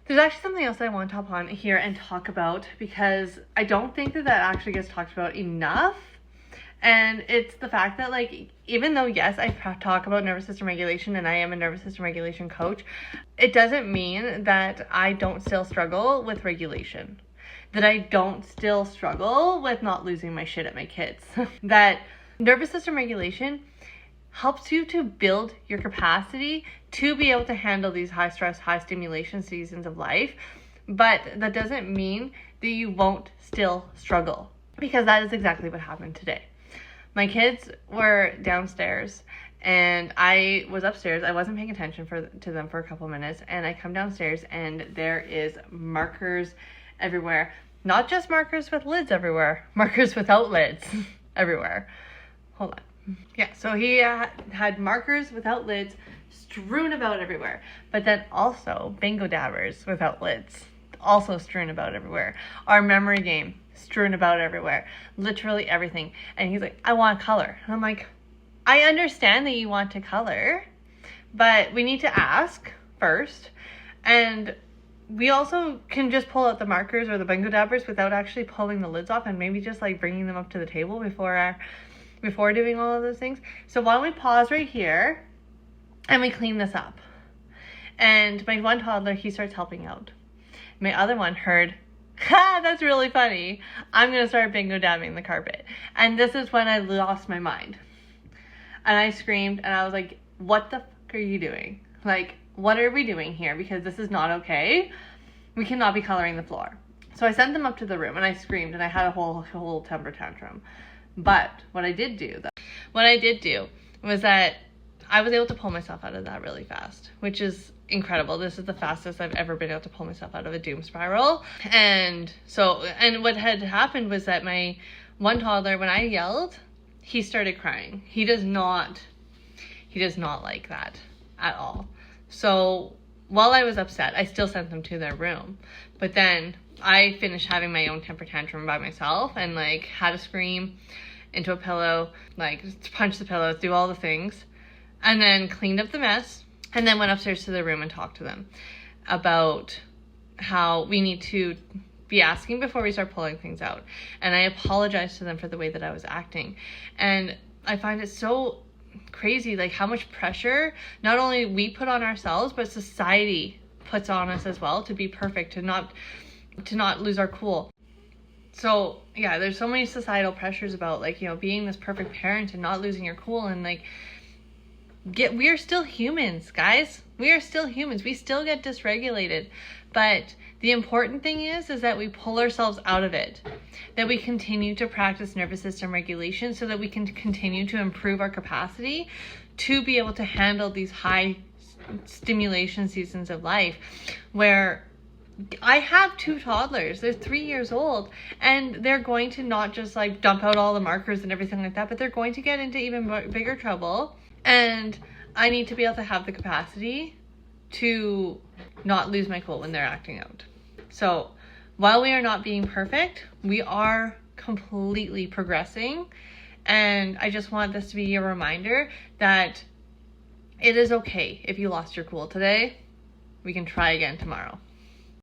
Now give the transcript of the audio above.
There's actually something else I want to hop on here and talk about, because I don't think that actually gets talked about enough. And it's the fact that, like, even though, yes, I talk about nervous system regulation and I am a nervous system regulation coach, it doesn't mean that I don't still struggle with regulation. That I don't still struggle with not losing my shit at my kids. That nervous system regulation helps you to build your capacity to be able to handle these high stress, high stimulation seasons of life. But that doesn't mean that you won't still struggle, because that is exactly what happened today. My kids were downstairs and I was upstairs. I wasn't paying attention to them for a couple minutes, and I come downstairs and there is markers everywhere. Not just markers with lids everywhere, markers without lids everywhere. Hold on. Yeah, so he had markers without lids strewn about everywhere, but then also bingo dabbers without lids also strewn about everywhere. Our memory game strewn about everywhere. Literally everything. And he's like, I want to color. And I'm like, I understand that you want to color, but we need to ask first. And we also can just pull out the markers or the bingo dabbers without actually pulling the lids off, and maybe just like bringing them up to the table before doing all of those things. So why don't we pause right here and we clean this up? And my one toddler, he starts helping out. My other one heard, ha, that's really funny. I'm going to start bingo dabbing the carpet. And this is when I lost my mind. And I screamed and I was like, what the fuck are you doing? Like, what are we doing here? Because this is not okay. We cannot be coloring the floor. So I sent them up to the room and I screamed and I had a whole temper tantrum. But what I did do was that I was able to pull myself out of that really fast, which is incredible. This is the fastest I've ever been able to pull myself out of a doom spiral. And what had happened was that my one toddler, when I yelled, he started crying. He does not like that at all. So while I was upset, I still sent them to their room. But then I finished having my own temper tantrum by myself and like had to scream into a pillow, like punch the pillow, do all the things, and then cleaned up the mess, and then went upstairs to the room and talked to them about how we need to be asking before we start pulling things out. And I apologized to them for the way that I was acting. And I find it so crazy, like how much pressure not only we put on ourselves, but society puts on us as well to be perfect, to not lose our cool. So yeah, there's so many societal pressures about, like, you know, being this perfect parent and not losing your cool, and like we are still humans, guys. We are still humans. We still get dysregulated. But the important thing is that we pull ourselves out of it, that we continue to practice nervous system regulation so that we can continue to improve our capacity to be able to handle these high stimulation seasons of life, where I have two toddlers. They're 3 years old, and they're going to not just like dump out all the markers and everything like that, but they're going to get into even bigger trouble. And I need to be able to have the capacity to not lose my cool when they're acting out. So while we are not being perfect, we are completely progressing. And I just want this to be a reminder that it is okay if you lost your cool today. We can try again tomorrow.